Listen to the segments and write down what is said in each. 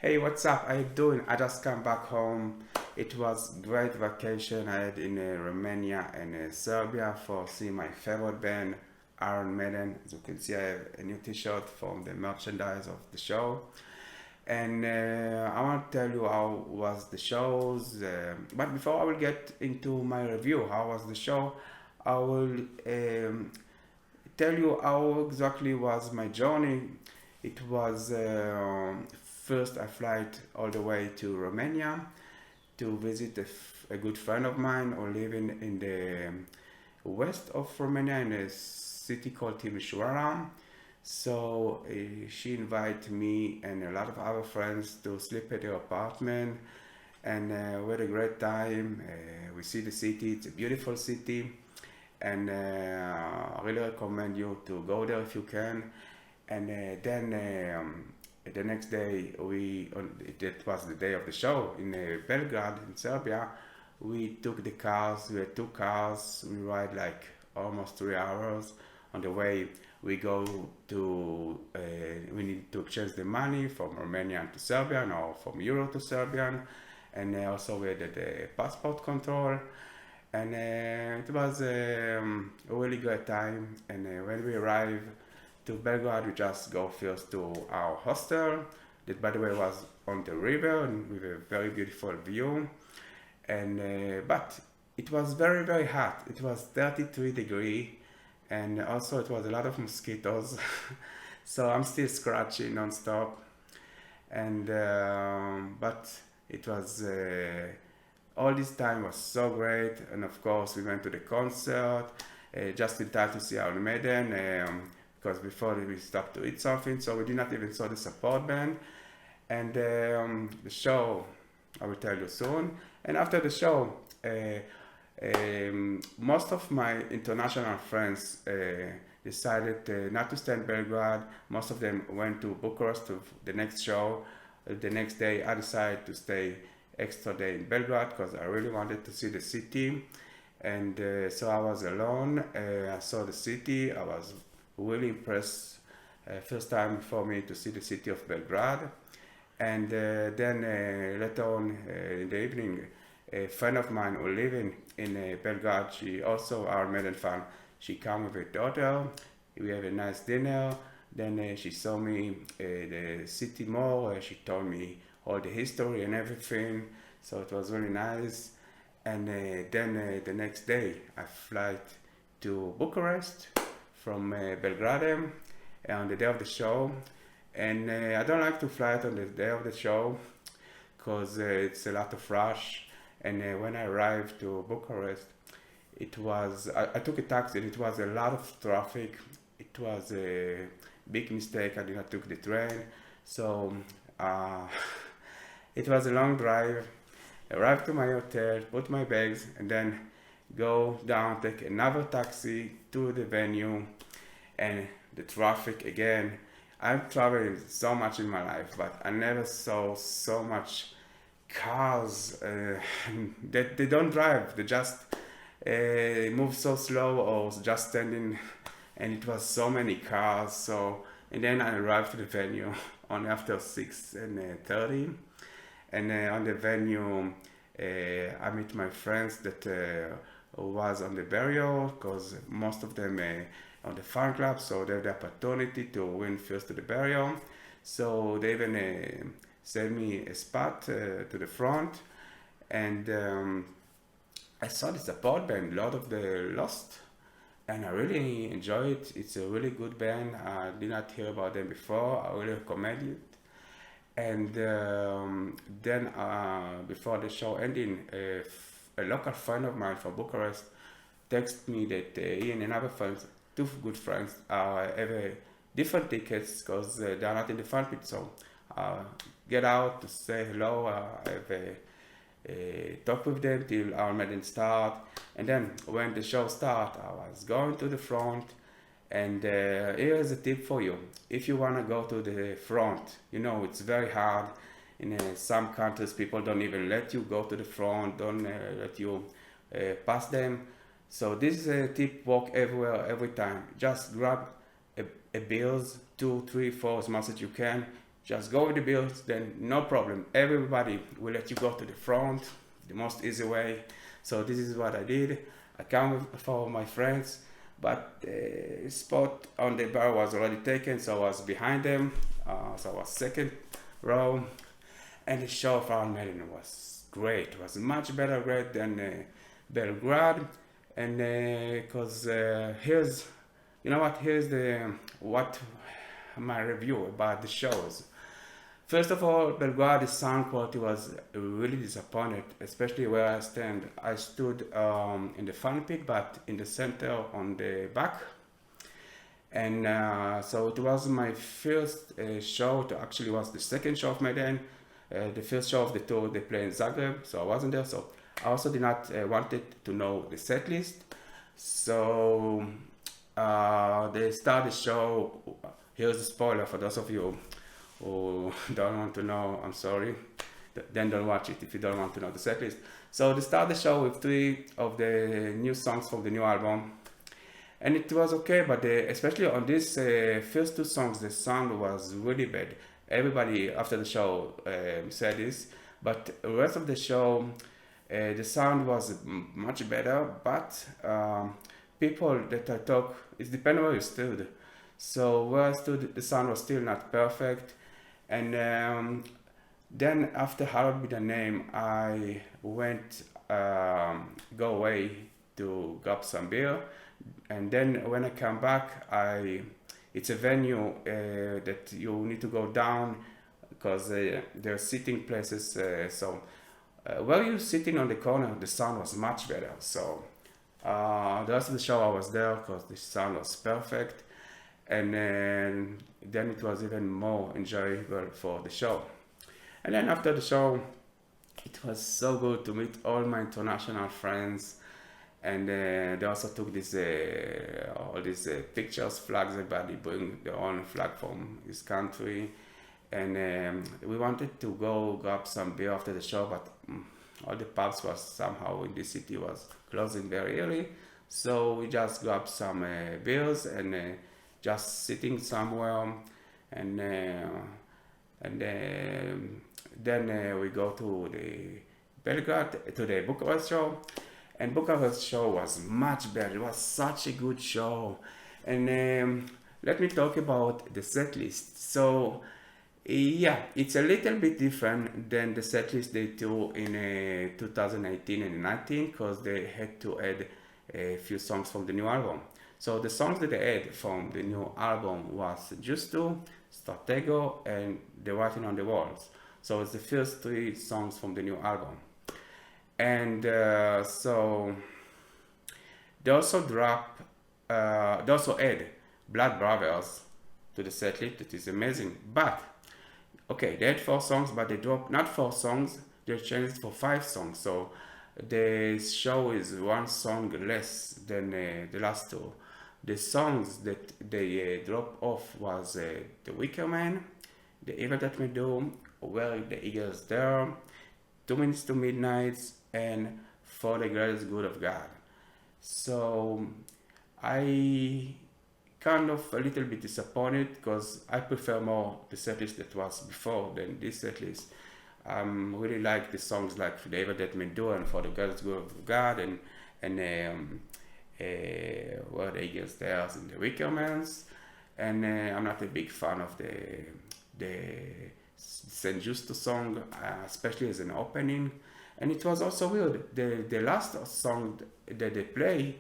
Hey, what's up? How you doing? I just come back home. It was great vacation I had in Romania and Serbia for seeing my favorite band, Iron Maiden. As you can see, I have a new T-shirt from the merchandise of the show. And I want to tell you how was the shows. But before I will get into my review, how was the show? I will tell you how exactly was my journey. It was first I flight all the way to Romania to visit a good friend of mine who living in the west of Romania in a city called Timisoara. So she invited me and a lot of other friends to sleep at her apartment, and we had a great time. We see the city; it's a beautiful city, and I really recommend you to go there if you can. And then the next day, that was the day of the show in Belgrade in Serbia. We took the cars. We had two cars. We ride like almost 3 hours. On the way, we go to we need to exchange the money from Romanian to Serbian or from Euro to Serbian, and also we had the passport control, and it was a really great time. And when we arrived to Belgrade, we just go first to our hostel. That, by the way, was on the river and with a very beautiful view. And but it was very hot. It was 33 degrees, and also it was a lot of mosquitoes. So I'm still scratching non-stop. And but it was all this time was so great. And of course, we went to the concert just in time to see Iron Maiden. Because before we stopped to eat something, so we did not even saw the support band. And the show, I will tell you soon. And after the show, most of my international friends decided not to stay in Belgrade. Most of them went to Bucharest to the next show. The next day, I decided to stay extra day in Belgrade because I really wanted to see the city. And so I was alone. I saw the city. I was really impressed. First time for me to see the city of Belgrade. And then later on in the evening, a friend of mine who living in Belgrade, she also our Maiden fan. She came with her daughter. We have a nice dinner. Then she saw me the city more. She told me all the history and everything. So it was really nice. And then the next day, I flight to Bucharest from Belgrade on the day of the show. And I don't like to fly it on the day of the show because it's a lot of rush. And when I arrived to Bucharest, I took a taxi and it was a lot of traffic. It was a big mistake. I did not took the train. So uh, it was a long drive. Arrived to my hotel, put my bags, and then go down, take another taxi to the venue, and the traffic again. I've traveled so much in my life, but I never saw so much cars that they don't drive. They just move so slow or just standing, and it was so many cars. So and then I arrived to the venue on after 6:30, and on the venue I meet my friends that was on the burial because most of them on the fan club, so they have the opportunity to win first to the burial. So they even sent me a spot to the front, and I saw the support band, Lord of the Lost, and I really enjoy it. It's a really good band. I did not hear about them before. I really recommend it. And then before the show ending, a local friend of mine from Bucharest texted me that he and another friend, two good friends, have different tickets because they are not in the front pit. So get out to say hello. I have talk with them till our meeting start. And then when the show start, I was going to the front. And here's a tip for you. If you want to go to the front, it's very hard. In some countries, people don't even let you go to the front, don't let you pass them. So this is a tip, work everywhere, every time. Just grab a bills, 2, 3, 4, as much as you can. just go with the bills, then no problem. Everybody will let you go to the front, the most easy way. So this is what I did. I come for my friends, but the spot on the bar was already taken, so I was behind them. So I was second row, and the show of Iron Maiden was great. It was much better great than Belgrade, and because here's, you know what? Here's the what my review about the shows. First of all, Belgrade, the sound quality was really disappointed, especially where I stand. I stood in the front pit, but in the center on the back. And so it was my first show. It actually was the second show of Maiden. The first show of the tour they played in Zagreb, so I wasn't there. So I also did not wanted to know the set list. So they start the show. Here's a spoiler for those of you who don't want to know. I'm sorry. Then don't watch it if you don't want to know the set list. So they start the show with 3 of the new songs from the new album. And it was okay, but especially on these first 2 songs, the sound was really bad. Everybody after the show said this, but the rest of the show, the sound was much better, but people that I talk, it depends where you stood. So where I stood, the sound was still not perfect. And then after Harold Be The Name, I went go away to grab some beer. And then when I come back, it's a venue that you need to go down because there are sitting places. So where you're sitting on the corner, the sound was much better. So the rest of the show I was there because the sound was perfect. And then it was even more enjoyable for the show. And then after the show, it was so good to meet all my international friends. And they also took this all these pictures, flags. Everybody bring their own flag from his country, and we wanted to go grab some beer after the show, but all the pubs was somehow in this city was closing very early, so we just grabbed some beers and just sitting somewhere, and then we go to the Belgrade, to the Bucharest show. And Bucharest show was much better. It was such a good show. And let me talk about the set list. So yeah, it's a little bit different than the set list they do in 2018 and 19 because they had to add a few songs from the new album. So the songs that they add from the new album was Senjutsu, Stratego, and The Writing on the Walls. So it's the first 3 songs from the new album. And so they also they also add Blood Brothers to the set list. It is amazing. But okay, they had 4 songs, but they dropped not 4 songs. They changed it for 5 songs. So the show is 1 song less than the last 2. The songs that they dropped off was The Wicker Man, The Evil That We Do, Where the Eagles There, 2 Minutes to Midnight, and For the Greatest Good of God. So I kind of a little bit disappointed because I prefer more the setlist that was before than this setlist. Really like the songs like The Evil That May Do and For the Greatest Good of God and Where the Eagles There and The Wicker Mans. And I'm not a big fan of the Senjutsu song, especially as an opening. And it was also weird. The last song that they play,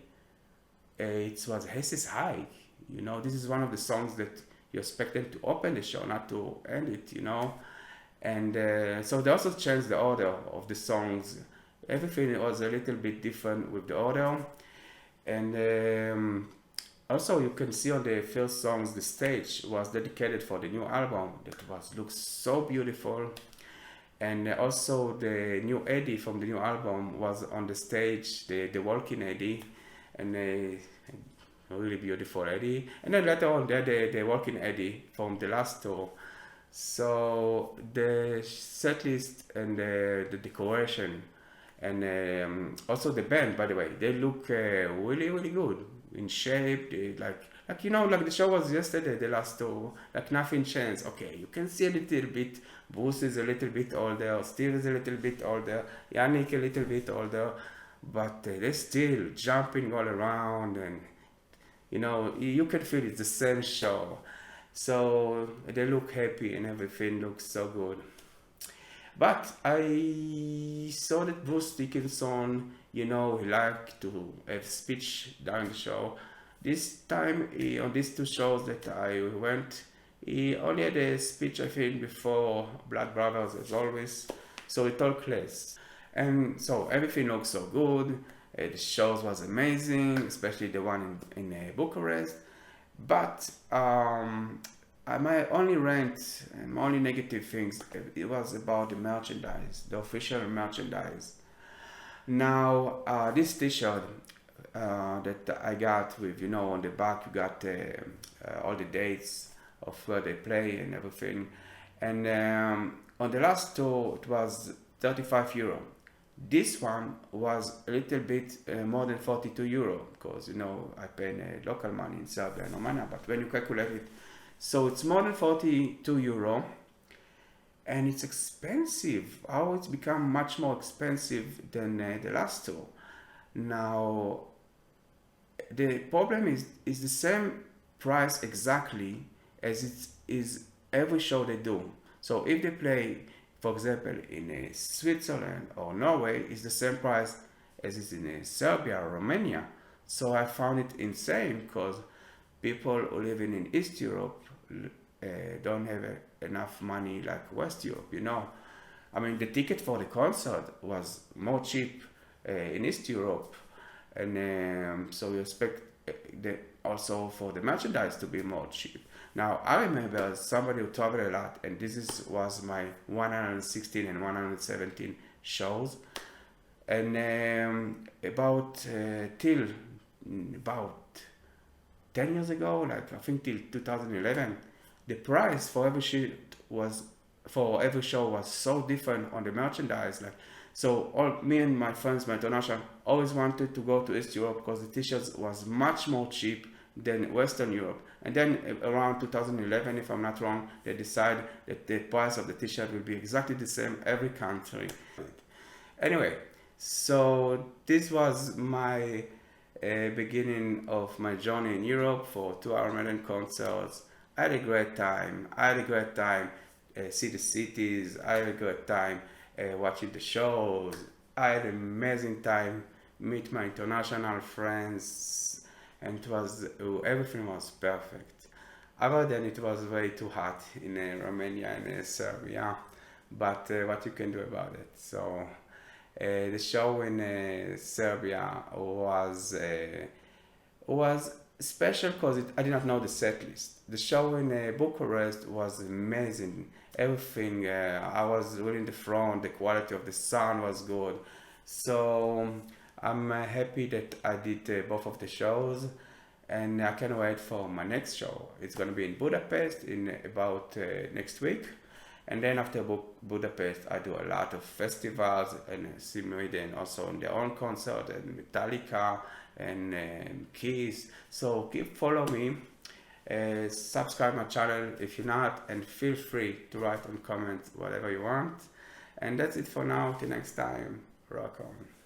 it was Hesses High. You know, this is one of the songs that you expect them to open the show, not to end it, you know. And so they also changed the order of the songs. Everything was a little bit different with the order. And also you can see on the first songs, the stage was dedicated for the new album that looks so beautiful. And also the new Eddie from the new album was on the stage, the walking Eddie, and a really beautiful Eddie. And then later on there the walking Eddie from the last tour. So the set list and the decoration and also the band, by the way, they look really, really good. in shape. They like you know, like the show was yesterday, the last two, like nothing changed. Okay, you can see a little bit. Bruce is a little bit older, Steve is a little bit older, Yannick a little bit older, but they're still jumping all around, and you know, you can feel it's the same show. So they look happy and everything looks so good. But I saw that Bruce Dickinson, you know, he liked to have speech during the show. This time, on these two shows that I went, he only had a speech, I think, before Blood Brothers, as always. So it all less. And so everything looked so good. The shows was amazing, especially the one in Bucharest. But my only rant and my only negative things, it was about the merchandise, the official merchandise. Now, this T-shirt that I got with, you know, on the back you got all the dates of where they play and everything. And on the last tour, it was 35 euro. This one was a little bit more than 42 euro because, you know, I pay local money in Serbia and Romania, but when you calculate it, so it's more than 42 euro, and it's expensive. How it's become much more expensive than the last two. Now, the problem is the same price exactly as it is every show they do. So if they play, for example, in Switzerland or Norway, it's the same price as it's in Serbia or Romania. So I found it insane because people who living in East Europe don't have enough money like West Europe, you know. I mean, the ticket for the concert was more cheap in East Europe, and so you expect also for the merchandise to be more cheap. Now, I remember somebody who traveled a lot, and was my 116 and 117 shows, and till about 10 years ago, like I think till 2011, the price for every show was so different on the merchandise. Like, so all me and my friends, my international, always wanted to go to East Europe because the t-shirts was much more cheap than Western Europe. And then around 2011, if I'm not wrong, they decided that the price of the t-shirt will be exactly the same every country. Anyway, so this was my beginning of my journey in Europe for 2 Iron Maiden concerts. I had a great time. See the cities. I had a great time watching the shows. I had an amazing time meet my international friends, and everything was perfect. Other than it was way too hot in Romania and Serbia, but what you can do about it. So the show in Serbia was special because I did not know the set list. The show in Bucharest was amazing. Everything, I was really in the front, the quality of the sound was good. So I'm happy that I did both of the shows, and I can't wait for my next show. It's going to be in Budapest in about next week. And then after Budapest, I do a lot of festivals and see Maiden also on their own concert and Metallica and Kiss. So keep follow me, subscribe my channel if you're not, and feel free to write and comment whatever you want. And that's it for now. Till next time, rock on.